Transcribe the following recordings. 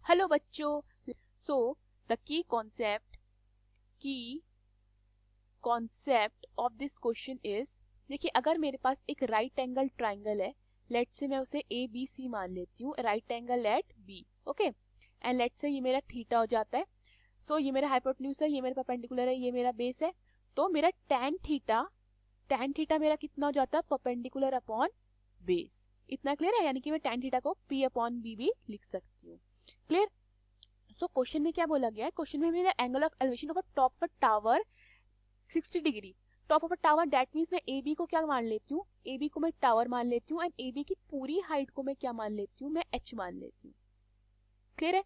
Hello बच्चों, so the key concept of this question is, देखिए अगर मेरे पास एक राइट एंगल ट्राइंगल है, लेट से मैं उसे ए बी सी मान लेती हूँ, right angle at B, okay, and let say ये मेरा थीटा हो जाता है। सो ये मेरा हाइपोटेन्यूज है, ये मेरा परपेंडिकुलर है, ये मेरा बेस है। तो मेरा tan थीटा मेरा कितना हो जाता है, परपेंडिकुलर अपॉन बेस। इतना क्लियर है, यानी कि मैं tan थीटा को p अपॉन बी भी लिख सकती हूँ। क्लियर? सो क्वेश्चन में क्या बोला गया है, क्वेश्चन में मेरा angle of elevation of a top of a tower 60 degree, top of a tower, that means मैं ए बी को क्या मान लेती हूँ, ए बी को मैं टावर मान लेती हूँ, एंड ए बी की पूरी हाइट को मैं क्या मान लेती हूँ, मैं एच मान लेती हूँ। क्लियर है?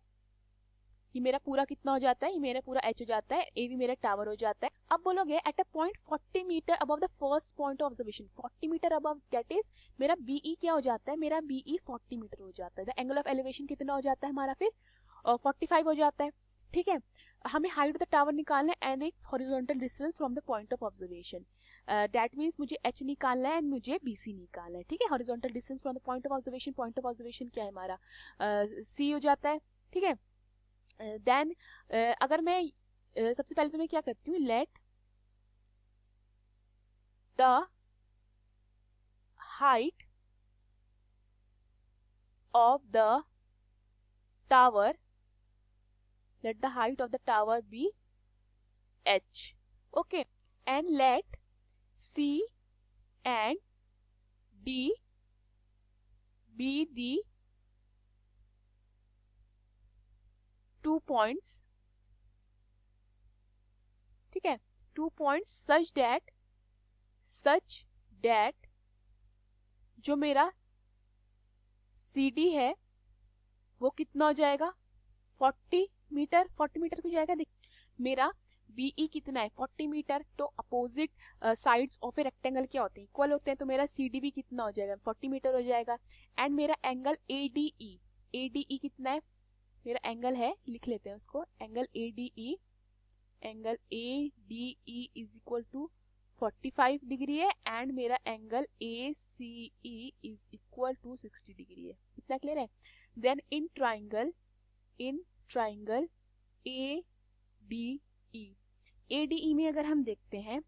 ये मेरा पूरा कितना हो जाता है, ये मेरा पूरा एच हो जाता है, ए बी मेरा टावर हो जाता है। अब बोलोगे at a point 40 metre above the first point of observation, 40 metre above, that is मेरा बीई क्या हो जाता है, मेरा बीई 40 मीटर हो जाता है। द एंगल ऑफ एलिवेशन कितना हो जाता है हमारा, फिर 45 हो जाता है। ठीक है, हमें हाइट ऑफ द टावर निकालना है and it's horizontal distance from the point of observation, that means मुझे एच निकालना है एंड मुझे बीसी निकालना है। ठीक है, horizontal distance from the point of observation, point of observation क्या है हमारा, सी हो जाता है। ठीक है, देन अगर मैं सबसे पहले तो मैं क्या करती हूँ, let the height of the tower, let the height of the tower be h, okay, and let c and d be the 2 points, ठीक है, 2 points such that जो मेरा CD है वो कितना हो जाएगा, 40 मीटर, 40 मीटर हो जाएगा। देख मेरा BE कितना है, 40 मीटर, तो opposite sides of a rectangle क्या होते हैं, इक्वल होते हैं, तो मेरा CD भी कितना हो जाएगा, 40 मीटर हो जाएगा। एंड मेरा एंगल ADE कितना है, मेरा एंगल है, लिख लेते हैं उसको, angle ADE is equal to 45 degree है, एंड मेरा angle ACE is equal to 60 degree है। इतना क्लियर है? देन इन ट्राइंगल ADE में अगर हम देखते हैं,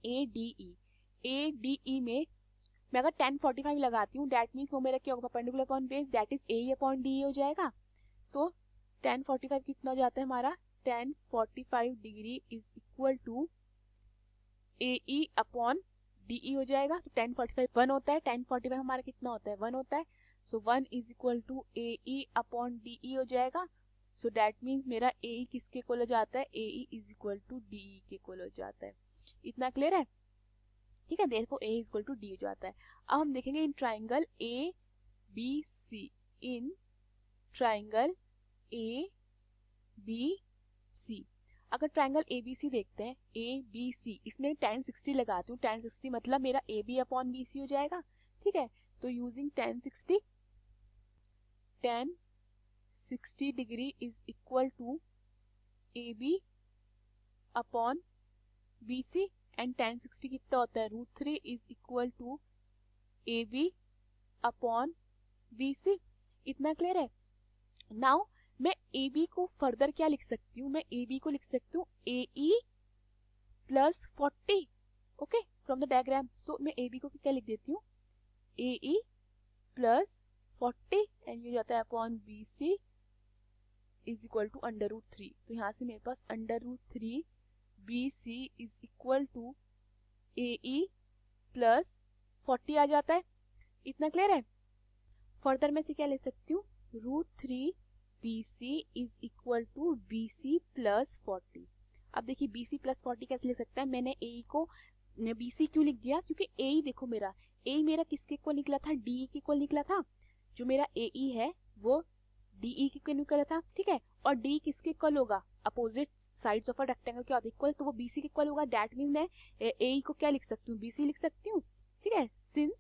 ADE में मैं अगर tan 45 लगाती हूँ, दैट मीन्स वो मेरा क्या होगा, perpendicular upon base, that is AE upon DE हो जाएगा। सो tan 45 कितना हो जाता है हमारा, tan 45 degree is equal to AE upon DE हो जाएगा। तो tan 45 1 होता है, tan 45 हमारा कितना होता है, 1 होता है। So 1 is equal to AE upon DE हो जाएगा। सो दैट मीन्स मेरा AE किसके इक्वल हो जाता है, AE is equal to DE के इक्वल हो जाता है। इतना क्लियर है? ठीक है, therefore A is equal to D हो जाता है। अब हम देखेंगे in triangle ABC, in triangle ABC, अगर ट्राइंगल ABC देखते हैं, ABC, इसमें tan 60 लगाती हूँ, tan 60 मतलब मेरा AB अपॉन BC हो जाएगा। ठीक है, तो using tan 60 degree is equal to AB upon BC, and tan 60 कितना होता है, √3 is equal to AB upon BC। इतना क्लियर है? नाउ मैं AB को फर्दर क्या लिख सकती हूँ, मैं AB को लिख सकती हूँ AE plus 40, okay, from the diagram. So मैं AB को क्या लिख देती हूँ, AE प्लस 40, एंड ये जाता है upon BC is equal to √3। तो यहाँ से मेरे पास √3 BC is equal to AE plus 40 आ जाता है। इतना क्लियर है? फर्दर में से क्या ले सकती हूँ, √3 BC is equal to BC plus 40। अब देखिए BC प्लस 40 कैसे लिख सकता है, मैंने AE को BC क्यों लिख दिया, क्योंकि AE देखो मेरा मेरा किसके इक्वल निकला था, DE के इक्वल निकला था। जो मेरा AE है वो DE के इक्वल निकला था। ठीक है, और D किसके इक्वल होगा, opposite sides of a rectangle के इक्वल, तो वो BC के इक्वल होगा। दैट मीन मैं AE को क्या लिख सकती हूँ, BC लिख सकती हूँ। ठीक है, since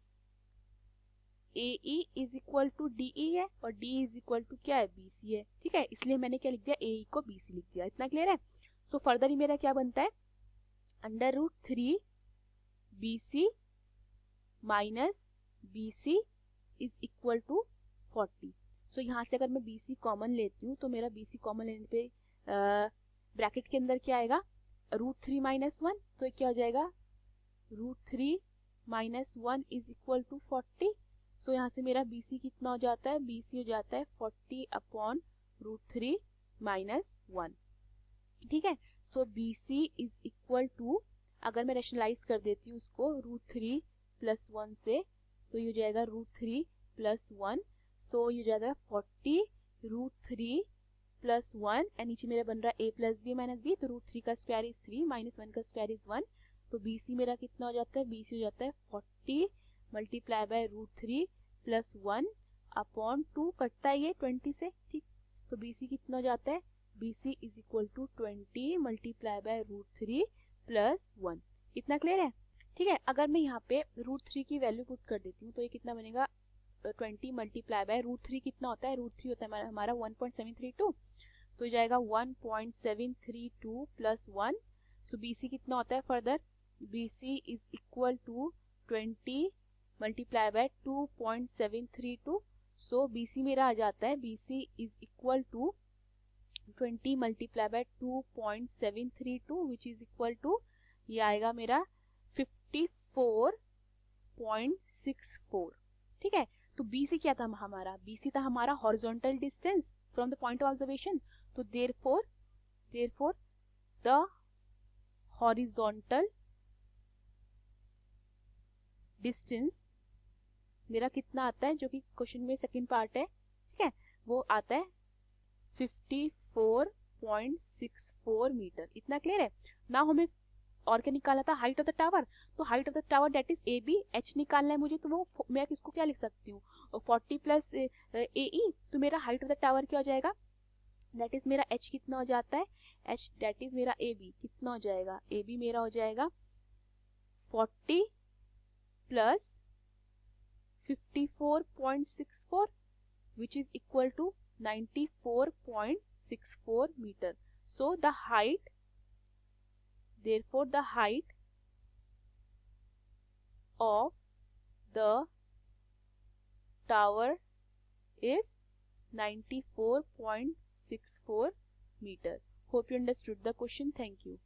AE is equal to DE है और D इज इक्वल टू क्या है, BC है। ठीक है, इसलिए मैंने क्या लिख दिया, AE को BC लिख दिया। इतना क्लियर है? सो फर्दर ही मेरा क्या बनता है, √3 BC minus BC is equal to 40। So यहाँ से अगर मैं BC कॉमन लेती हूँ तो मेरा BC कॉमन लेने पे ब्रैकेट के अंदर क्या आएगा, √3 - 1, तो ये क्या हो जाएगा, √3 - 1 इज इक्वल टू 40। सो यहाँ से मेरा BC कितना हो जाता है, BC हो जाता है 40 अपॉन √3 - 1। ठीक है, सो BC इज इक्वल टू, अगर मैं रेशनलाइज कर देती हूँ उसको √3 + 1 से, तो ये हो जाएगा √3 + 1, सो ये हो जाएगा 40 √3 + 1, एंड नीचे मेरा बन रहा है a + b - b, तो √3 का स्क्वायर इज 3 - 1 का स्क्वायर इज 1, तो BC मेरा कितना हो जाता है, BC हो जाता है 40 मल्टीप्लाई बाय √3 + 1 अपॉन 2, कटता है ये 20 से, ठीक, तो BC कितना हो जाता है, BC is equal to 20 multiply by √3 + 1। इतना क्लियर है? ठीक है, अगर मैं यहाँ पे √3 की वैल्यू पुट कर देती हूँ तो ये कितना बनेगा, 20 मल्टीप्लाई बाय √3 कितना होता है, √3 होता है हमारा 1.732, तो ये जाएगा 1.732 + 1, तो BC कितना होता है further, BC is equal to 20 multiply by 2.732, so BC मेरा आ जाता है, BC is equal to 20 multiply by 2.732 which is equal to, ये आएगा मेरा 54.64। ठीक है, तो BC क्या था हमारा, BC था हमारा horizontal distance from the point of observation, तो देयरफॉर द हॉरिजॉन्टल डिस्टेंस मेरा कितना आता है, जो कि क्वेश्चन में सेकंड पार्ट है, ठीक है, वो आता है 54.64 मीटर। इतना क्लियर है ना? हमें और क्या निकाला था, हाइट ऑफ द टावर, तो height of the tower that is AB, H निकालना है मुझे, तो वो मैं किसको क्या लिख सकती हूँ, 40 + AE, तो मेरा हाइट ऑफ द टावर क्या हो जाएगा, दैट इज मेरा H कितना हो जाता है, H दैट इज मेरा AB कितना हो जाएगा, AB मेरा हो जाएगा 40 + 54.64 which is equal to 94.64 meter. So the height, therefore the height of the tower is 94.64 meter. Hope you understood the question. Thank you.